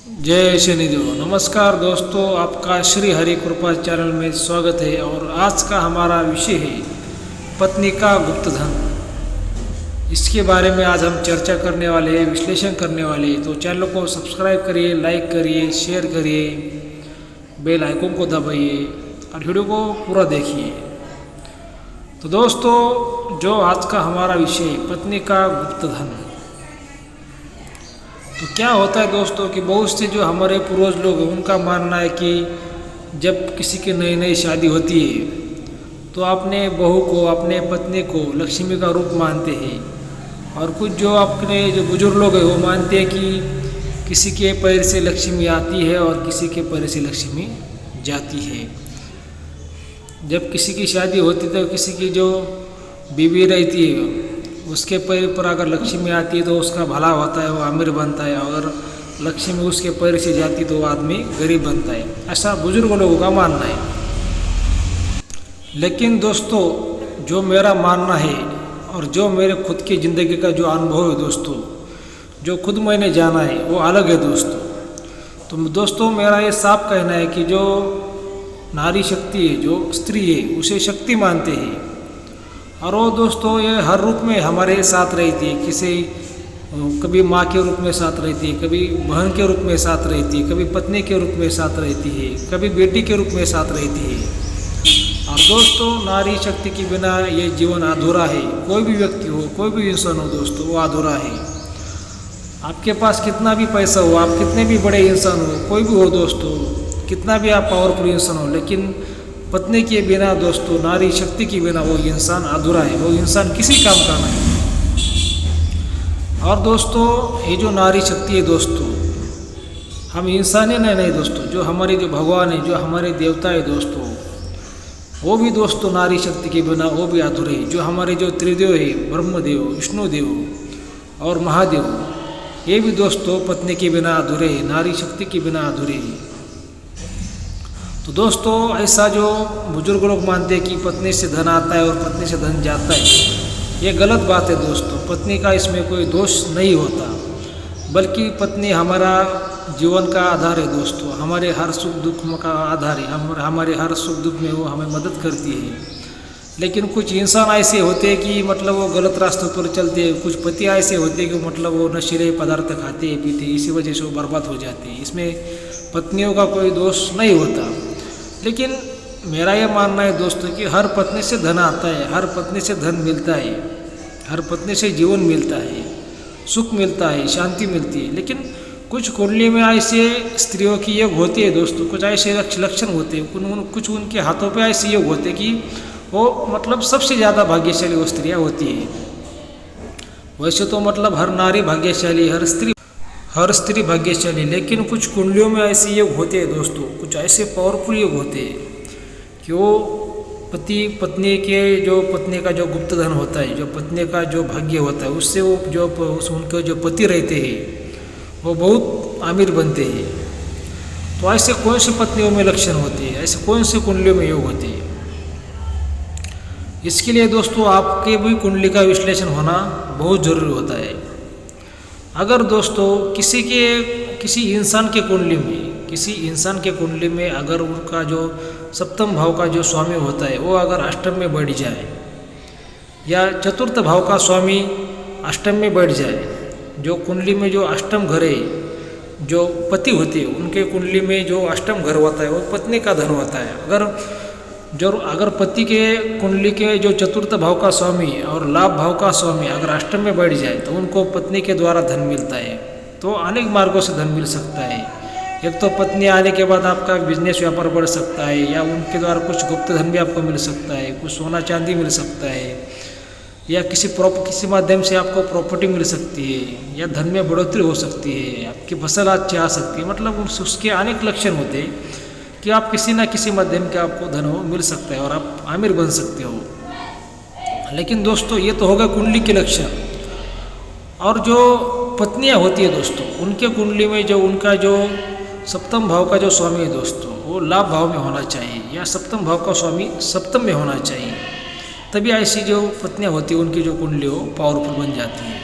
जय शनिदेव। नमस्कार दोस्तों, आपका श्री हरि कृपा चैनल में स्वागत है। और आज का हमारा विषय है पत्नी का गुप्त धन। इसके बारे में आज हम चर्चा करने वाले हैं, विश्लेषण करने वाले हैं। तो चैनल को सब्सक्राइब करिए, लाइक करिए, शेयर करिए, बेल आइकन को दबाइए और वीडियो को पूरा देखिए। तो दोस्तों, जो आज का हमारा विषय है पत्नी का गुप्त धन। तो क्या होता है दोस्तों कि बहुत से जो हमारे पूर्वज लोग हैं उनका मानना है कि जब किसी की नई नई शादी होती है तो अपने बहू को, अपने पत्नी को लक्ष्मी का रूप मानते हैं। और कुछ जो अपने जो बुजुर्ग लोग हैं वो मानते हैं कि किसी के पैर से लक्ष्मी आती है और किसी के पैर से लक्ष्मी जाती है। जब किसी की शादी होती है तो किसी की जो बीवी रहती है उसके पैर पर अगर लक्ष्मी आती है तो उसका भला होता है, वो अमीर बनता है। और लक्ष्मी उसके पैर से जाती तो वो आदमी गरीब बनता है, ऐसा बुजुर्ग लोगों का मानना है। लेकिन दोस्तों, जो मेरा मानना है और जो मेरे खुद की ज़िंदगी का जो अनुभव है दोस्तों, जो खुद मैंने जाना है वो अलग है दोस्तों। तो दोस्तों, मेरा ये साफ कहना है कि जो नारी शक्ति है, जो स्त्री है, उसे शक्ति मानते हैं। और वो दोस्तों ये हर रूप में हमारे साथ रहती है। कभी माँ के रूप में साथ रहती है, कभी बहन के रूप में साथ रहती है, कभी पत्नी के रूप में साथ रहती है, कभी बेटी के रूप में साथ रहती है। और दोस्तों, नारी शक्ति के बिना ये जीवन अधूरा है। कोई भी व्यक्ति हो, कोई भी इंसान हो दोस्तों, वो अधूरा है। आपके पास कितना भी पैसा हो, आप कितने भी बड़े इंसान हो, कोई भी हो दोस्तों, कितना भी आप पावरफुल इंसान हो, लेकिन पत्नी के बिना दोस्तों, नारी शक्ति के बिना वो इंसान अधूरा है, वो इंसान किसी काम का नहीं। और दोस्तों, ये जो नारी शक्ति है दोस्तों, हम इंसान ही नहीं दोस्तों, जो हमारे जो भगवान है, जो हमारे देवता है दोस्तों, वो भी दोस्तों नारी शक्ति के बिना वो भी अधूरे है। जो हमारे जो त्रिदेव है, ब्रह्मदेव, विष्णुदेव और महादेव, ये भी दोस्तों पत्नी के बिना अधूरे है, नारी शक्ति के बिना अधूरे है। तो दोस्तों, ऐसा जो बुजुर्ग लोग मानते हैं कि पत्नी से धन आता है और पत्नी से धन जाता है, ये गलत बात है दोस्तों। पत्नी का इसमें कोई दोष नहीं होता, बल्कि पत्नी हमारा जीवन का आधार है दोस्तों, हमारे हर सुख दुख का आधार है। हमारे हर सुख दुख में वो हमें मदद करती है। लेकिन कुछ इंसान ऐसे होते हैं कि मतलब वो गलत रास्तों पर चलते हैं। कुछ पति ऐसे होते हैं कि मतलब वो नशीले पदार्थ खाते हैं, पीते, इसी वजह से वो बर्बाद हो जाते हैं। इसमें पत्नियों का कोई दोष नहीं होता। लेकिन मेरा ये मानना है दोस्तों कि हर पत्नी से धन आता है, हर पत्नी से धन मिलता है, हर पत्नी से जीवन मिलता है, सुख मिलता है, शांति मिलती है। लेकिन कुछ कुंडली में ऐसे स्त्रियों की योग होती है दोस्तों, कुछ ऐसे लक्षण होते हैं, कुछ उनके हाथों पे ऐसे योग होते हैं कि वो मतलब सबसे ज़्यादा भाग्यशाली वो स्त्रियाँ होती है। वैसे तो मतलब हर नारी भाग्यशाली, हर स्त्री भाग्यशाली, लेकिन कुछ कुंडलियों में ऐसे योग होते हैं दोस्तों, कुछ ऐसे पावरफुल योग होते हैं कि वो पति पत्नी के जो पत्नी का जो गुप्त धन होता है, जो पत्नी का जो भाग्य होता है, उससे वो जो उनके जो पति रहते हैं वो बहुत अमीर बनते हैं। तो ऐसे कौन सी पत्नियों में लक्षण होते हैं, ऐसे कौन सी कुंडलियों में योग होते हैं? इसके लिए दोस्तों आपके भी कुंडली का विश्लेषण होना बहुत ज़रूरी होता है। अगर दोस्तों किसी इंसान के कुंडली में अगर उनका जो सप्तम भाव का जो स्वामी होता है वो अगर अष्टम में बढ़ जाए, या चतुर्थ भाव का स्वामी अष्टम में बढ़ जाए, जो कुंडली में जो अष्टम घर है, जो पति होते हैं उनके कुंडली में जो अष्टम घर होता है वो पत्नी का धन होता है। अगर पति के कुंडली के जो चतुर्थ भाव का स्वामी और लाभ भाव का स्वामी अगर अष्टम में बढ़ जाए तो उनको पत्नी के द्वारा धन मिलता है। तो अनेक मार्गों से धन मिल सकता है। एक तो पत्नी आने के बाद आपका बिजनेस व्यापार बढ़ सकता है, या उनके द्वारा कुछ गुप्त धन भी आपको मिल सकता है, कुछ सोना चांदी मिल सकता है, या किसी माध्यम से आपको प्रॉपर्टी मिल सकती है, या धन में बढ़ोतरी हो सकती है, आपकी फसल अच्छी आ सकती है। मतलब उसके अनेक लक्षण होते हैं कि आप किसी न किसी माध्यम के आपको धन मिल सकता है और आप अमीर बन सकते हो। लेकिन दोस्तों, ये तो होगा कुंडली के लक्षण। और जो पत्नियां होती है दोस्तों, उनके कुंडली में जो उनका जो सप्तम भाव का जो स्वामी है दोस्तों, वो लाभ भाव में होना चाहिए, या सप्तम भाव का स्वामी सप्तम में होना चाहिए। तभी ऐसी जो पत्नियां होती हैं उनकी जो कुंडली हो पावरफुल बन जाती है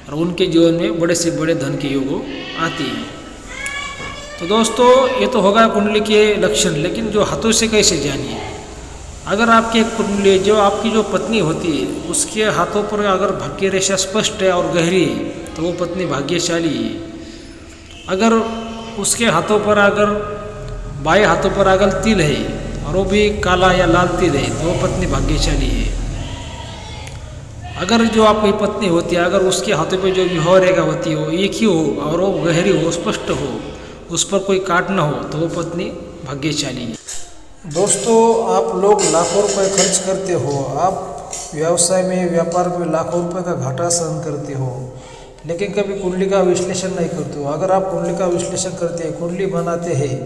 और उनके जीवन में बड़े से बड़े धन के योग आती है। तो दोस्तों ये तो होगा कुंडली के लक्षण, लेकिन जो हाथों से कैसे जानिए। अगर आपकी एक कुंडली, जो आपकी जो पत्नी होती है, उसके हाथों पर अगर भाग्य रेखा स्पष्ट है और गहरी है तो वो पत्नी भाग्यशाली है। अगर उसके हाथों पर अगर बाएं हाथों पर अगर तिल है और वो भी काला या लाल तिल है तो वो पत्नी भाग्यशाली है। अगर जो आपकी पत्नी होती है, अगर उसके हाथों पे जो विवाह रेखा होती है वो एक ही हो और वो गहरी हो, स्पष्ट हो, उस पर कोई काट ना हो तो वो पत्नी भाग्यशाली है। दोस्तों आप लोग लाखों रुपए खर्च करते हो, आप व्यवसाय में, व्यापार में लाखों रुपए का घाटा सहन करते हो, लेकिन कभी कुंडली का विश्लेषण नहीं करते हो। अगर आप कुंडली का विश्लेषण करते हैं, कुंडली बनाते हैं,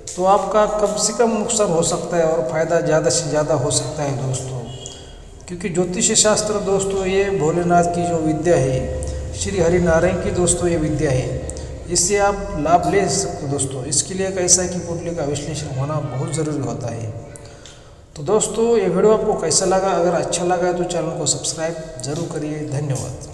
तो आपका कम से कम नुकसान हो सकता है और फायदा ज़्यादा से ज़्यादा हो सकता है दोस्तों। क्योंकि ज्योतिष शास्त्र दोस्तों ये भोलेनाथ की जो विद्या है, श्री हरि नारायण की दोस्तों ये विद्या है, इससे आप लाभ ले सकते हो दोस्तों। इसके लिए कैसा है कि कुंडली का विश्लेषण होना बहुत ज़रूरी होता है। तो दोस्तों ये वीडियो आपको कैसा लगा? अगर अच्छा लगा है तो चैनल को सब्सक्राइब जरूर करिए। धन्यवाद।